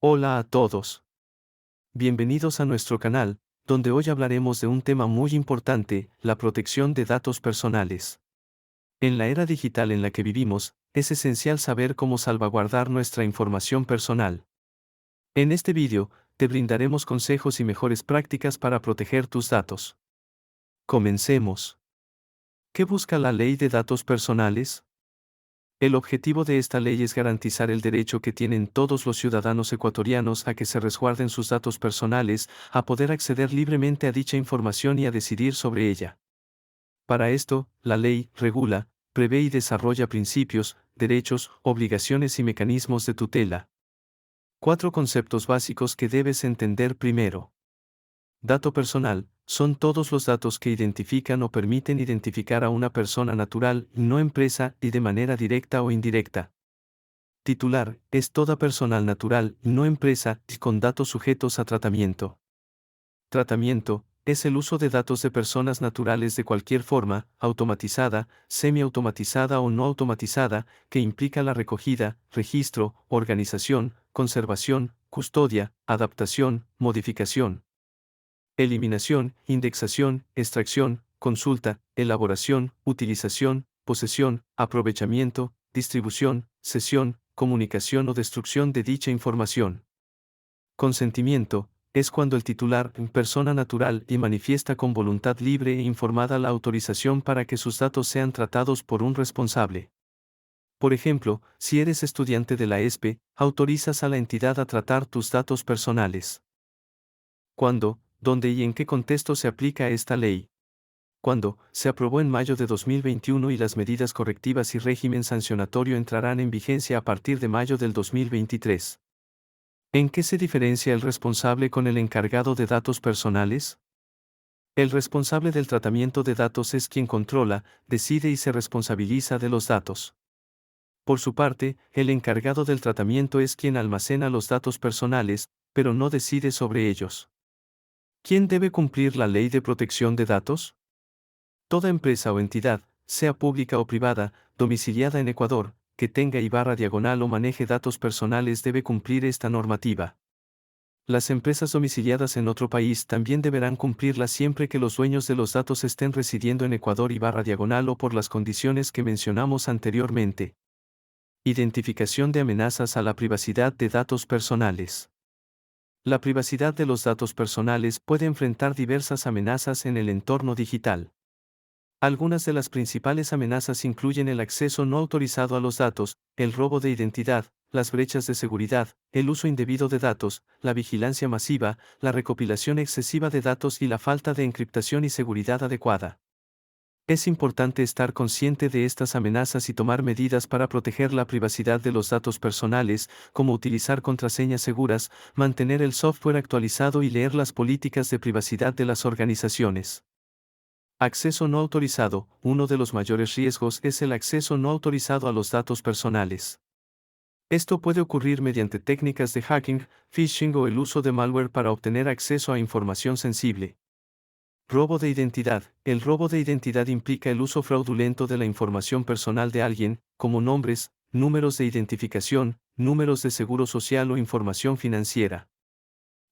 Hola a todos. Bienvenidos a nuestro canal, donde hoy hablaremos de un tema muy importante, la protección de datos personales. En la era digital en la que vivimos, es esencial saber cómo salvaguardar nuestra información personal. En este vídeo, te brindaremos consejos y mejores prácticas para proteger tus datos. Comencemos. ¿Qué busca la Ley de Datos Personales? El objetivo de esta ley es garantizar el derecho que tienen todos los ciudadanos ecuatorianos a que se resguarden sus datos personales, a poder acceder libremente a dicha información y a decidir sobre ella. Para esto, la ley regula, prevé y desarrolla principios, derechos, obligaciones y mecanismos de tutela. 4 conceptos básicos que debes entender primero. Dato personal, son todos los datos que identifican o permiten identificar a una persona natural, no empresa, y de manera directa o indirecta. Titular, es toda personal natural, no empresa, y con datos sujetos a tratamiento. Tratamiento, es el uso de datos de personas naturales de cualquier forma, automatizada, semiautomatizada o no automatizada, que implica la recogida, registro, organización, conservación, custodia, adaptación, modificación, eliminación, indexación, extracción, consulta, elaboración, utilización, posesión, aprovechamiento, distribución, cesión, comunicación o destrucción de dicha información. Consentimiento, es cuando el titular, persona natural, y manifiesta con voluntad libre e informada la autorización para que sus datos sean tratados por un responsable. Por ejemplo, si eres estudiante de la ESPE, autorizas a la entidad a tratar tus datos personales. ¿Cuándo, dónde y en qué contexto se aplica esta ley? Cuando se aprobó en mayo de 2021 y las medidas correctivas y régimen sancionatorio entrarán en vigencia a partir de mayo del 2023. ¿En qué se diferencia el responsable con el encargado de datos personales? El responsable del tratamiento de datos es quien controla, decide y se responsabiliza de los datos. Por su parte, el encargado del tratamiento es quien almacena los datos personales, pero no decide sobre ellos. ¿Quién debe cumplir la ley de protección de datos? Toda empresa o entidad, sea pública o privada, domiciliada en Ecuador, que tenga /diagonal o maneje datos personales debe cumplir esta normativa. Las empresas domiciliadas en otro país también deberán cumplirla siempre que los dueños de los datos estén residiendo en Ecuador /diagonal o por las condiciones que mencionamos anteriormente. Identificación de amenazas a la privacidad de datos personales. La privacidad de los datos personales puede enfrentar diversas amenazas en el entorno digital. Algunas de las principales amenazas incluyen el acceso no autorizado a los datos, el robo de identidad, las brechas de seguridad, el uso indebido de datos, la vigilancia masiva, la recopilación excesiva de datos y la falta de encriptación y seguridad adecuada. Es importante estar consciente de estas amenazas y tomar medidas para proteger la privacidad de los datos personales, como utilizar contraseñas seguras, mantener el software actualizado y leer las políticas de privacidad de las organizaciones. Acceso no autorizado. Uno de los mayores riesgos es el acceso no autorizado a los datos personales. Esto puede ocurrir mediante técnicas de hacking, phishing o el uso de malware para obtener acceso a información sensible. Robo de identidad. El robo de identidad implica el uso fraudulento de la información personal de alguien, como nombres, números de identificación, números de seguro social o información financiera.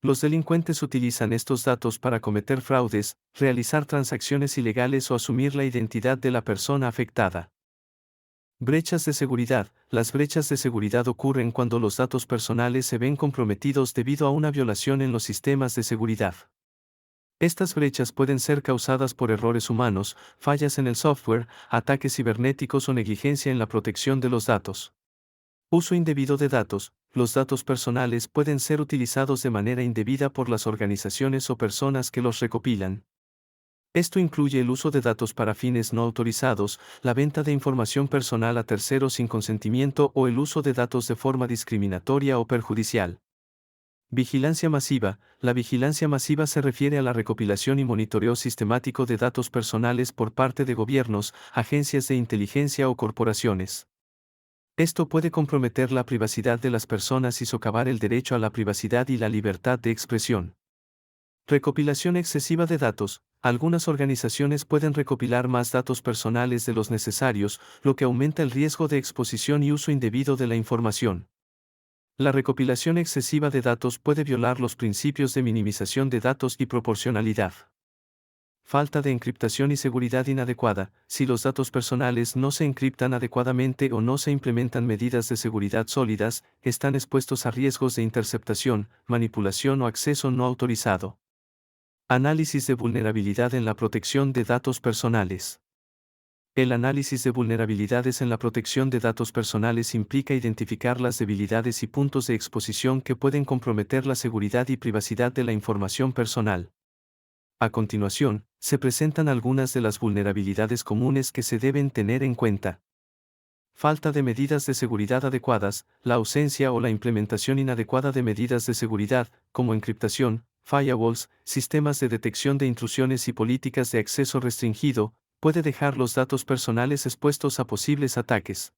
Los delincuentes utilizan estos datos para cometer fraudes, realizar transacciones ilegales o asumir la identidad de la persona afectada. Brechas de seguridad. Las brechas de seguridad ocurren cuando los datos personales se ven comprometidos debido a una violación en los sistemas de seguridad. Estas brechas pueden ser causadas por errores humanos, fallas en el software, ataques cibernéticos o negligencia en la protección de los datos. Uso indebido de datos. Los datos personales pueden ser utilizados de manera indebida por las organizaciones o personas que los recopilan. Esto incluye el uso de datos para fines no autorizados, la venta de información personal a terceros sin consentimiento o el uso de datos de forma discriminatoria o perjudicial. Vigilancia masiva. La vigilancia masiva se refiere a la recopilación y monitoreo sistemático de datos personales por parte de gobiernos, agencias de inteligencia o corporaciones. Esto puede comprometer la privacidad de las personas y socavar el derecho a la privacidad y la libertad de expresión. Recopilación excesiva de datos. Algunas organizaciones pueden recopilar más datos personales de los necesarios, lo que aumenta el riesgo de exposición y uso indebido de la información. La recopilación excesiva de datos puede violar los principios de minimización de datos y proporcionalidad. Falta de encriptación y seguridad inadecuada. Si los datos personales no se encriptan adecuadamente o no se implementan medidas de seguridad sólidas, están expuestos a riesgos de interceptación, manipulación o acceso no autorizado. Análisis de vulnerabilidad en la protección de datos personales. El análisis de vulnerabilidades en la protección de datos personales implica identificar las debilidades y puntos de exposición que pueden comprometer la seguridad y privacidad de la información personal. A continuación, se presentan algunas de las vulnerabilidades comunes que se deben tener en cuenta. Falta de medidas de seguridad adecuadas, la ausencia o la implementación inadecuada de medidas de seguridad, como encriptación, firewalls, sistemas de detección de intrusiones y políticas de acceso restringido, puede dejar los datos personales expuestos a posibles ataques.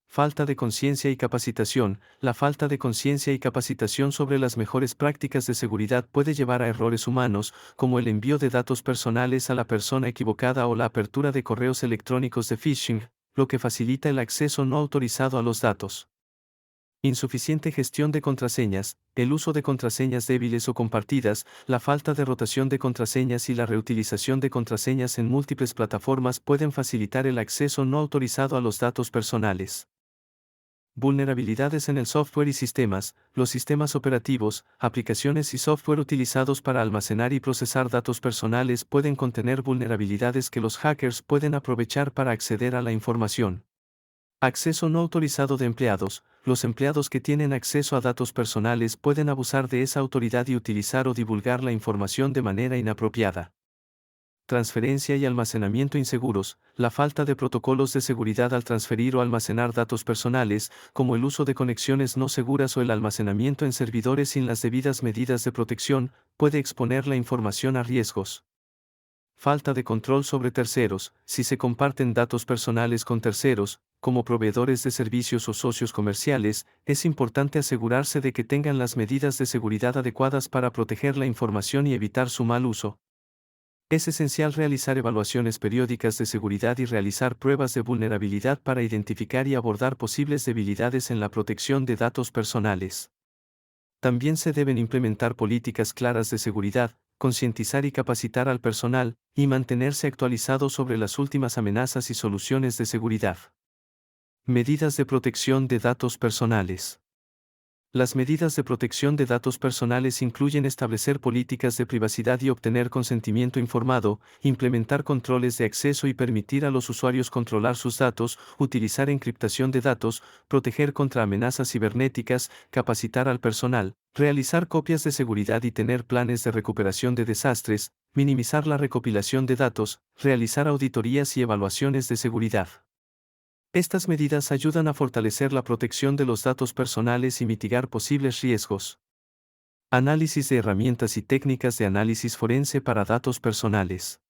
Falta de conciencia y capacitación. La falta de conciencia y capacitación sobre las mejores prácticas de seguridad puede llevar a errores humanos, como el envío de datos personales a la persona equivocada o la apertura de correos electrónicos de phishing, lo que facilita el acceso no autorizado a los datos. Insuficiente gestión de contraseñas, el uso de contraseñas débiles o compartidas, la falta de rotación de contraseñas y la reutilización de contraseñas en múltiples plataformas pueden facilitar el acceso no autorizado a los datos personales. Vulnerabilidades en el software y sistemas. Los sistemas operativos, aplicaciones y software utilizados para almacenar y procesar datos personales pueden contener vulnerabilidades que los hackers pueden aprovechar para acceder a la información. Acceso no autorizado de empleados. Los empleados que tienen acceso a datos personales pueden abusar de esa autoridad y utilizar o divulgar la información de manera inapropiada. Transferencia y almacenamiento inseguros. La falta de protocolos de seguridad al transferir o almacenar datos personales, como el uso de conexiones no seguras o el almacenamiento en servidores sin las debidas medidas de protección, puede exponer la información a riesgos. Falta de control sobre terceros. Si se comparten datos personales con terceros, como proveedores de servicios o socios comerciales, es importante asegurarse de que tengan las medidas de seguridad adecuadas para proteger la información y evitar su mal uso. Es esencial realizar evaluaciones periódicas de seguridad y realizar pruebas de vulnerabilidad para identificar y abordar posibles debilidades en la protección de datos personales. También se deben implementar políticas claras de seguridad, concientizar y capacitar al personal, y mantenerse actualizado sobre las últimas amenazas y soluciones de seguridad. Medidas de protección de datos personales. Las medidas de protección de datos personales incluyen establecer políticas de privacidad y obtener consentimiento informado, implementar controles de acceso y permitir a los usuarios controlar sus datos, utilizar encriptación de datos, proteger contra amenazas cibernéticas, capacitar al personal, realizar copias de seguridad y tener planes de recuperación de desastres, minimizar la recopilación de datos, realizar auditorías y evaluaciones de seguridad. Estas medidas ayudan a fortalecer la protección de los datos personales y mitigar posibles riesgos. Análisis de herramientas y técnicas de análisis forense para datos personales.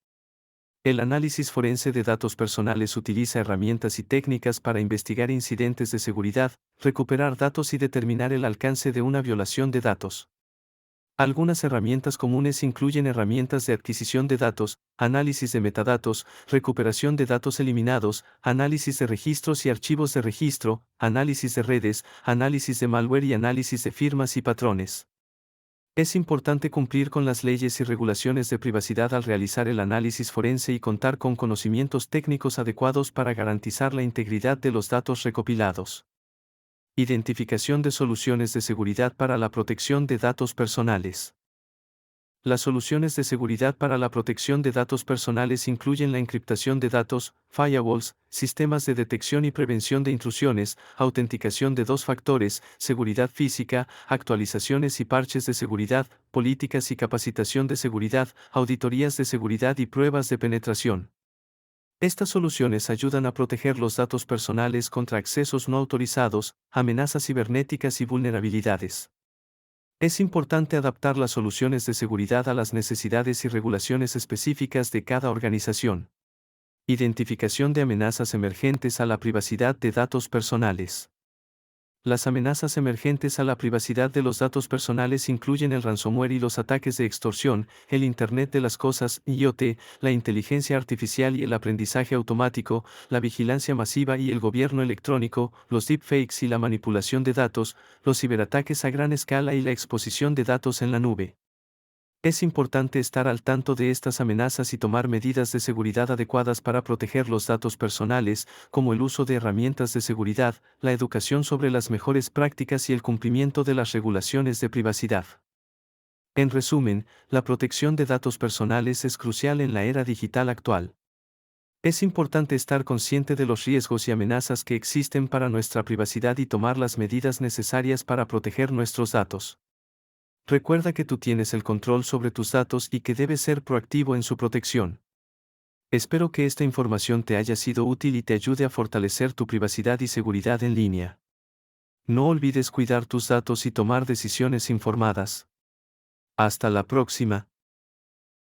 El análisis forense de datos personales utiliza herramientas y técnicas para investigar incidentes de seguridad, recuperar datos y determinar el alcance de una violación de datos. Algunas herramientas comunes incluyen herramientas de adquisición de datos, análisis de metadatos, recuperación de datos eliminados, análisis de registros y archivos de registro, análisis de redes, análisis de malware y análisis de firmas y patrones. Es importante cumplir con las leyes y regulaciones de privacidad al realizar el análisis forense y contar con conocimientos técnicos adecuados para garantizar la integridad de los datos recopilados. Identificación de soluciones de seguridad para la protección de datos personales. Las soluciones de seguridad para la protección de datos personales incluyen la encriptación de datos, firewalls, sistemas de detección y prevención de intrusiones, autenticación de dos factores, seguridad física, actualizaciones y parches de seguridad, políticas y capacitación de seguridad, auditorías de seguridad y pruebas de penetración. Estas soluciones ayudan a proteger los datos personales contra accesos no autorizados, amenazas cibernéticas y vulnerabilidades. Es importante adaptar las soluciones de seguridad a las necesidades y regulaciones específicas de cada organización. Identificación de amenazas emergentes a la privacidad de datos personales. Las amenazas emergentes a la privacidad de los datos personales incluyen el ransomware y los ataques de extorsión, el Internet de las Cosas, IoT, la inteligencia artificial y el aprendizaje automático, la vigilancia masiva y el gobierno electrónico, los deepfakes y la manipulación de datos, los ciberataques a gran escala y la exposición de datos en la nube. Es importante estar al tanto de estas amenazas y tomar medidas de seguridad adecuadas para proteger los datos personales, como el uso de herramientas de seguridad, la educación sobre las mejores prácticas y el cumplimiento de las regulaciones de privacidad. En resumen, la protección de datos personales es crucial en la era digital actual. Es importante estar consciente de los riesgos y amenazas que existen para nuestra privacidad y tomar las medidas necesarias para proteger nuestros datos. Recuerda que tú tienes el control sobre tus datos y que debes ser proactivo en su protección. Espero que esta información te haya sido útil y te ayude a fortalecer tu privacidad y seguridad en línea. No olvides cuidar tus datos y tomar decisiones informadas. Hasta la próxima.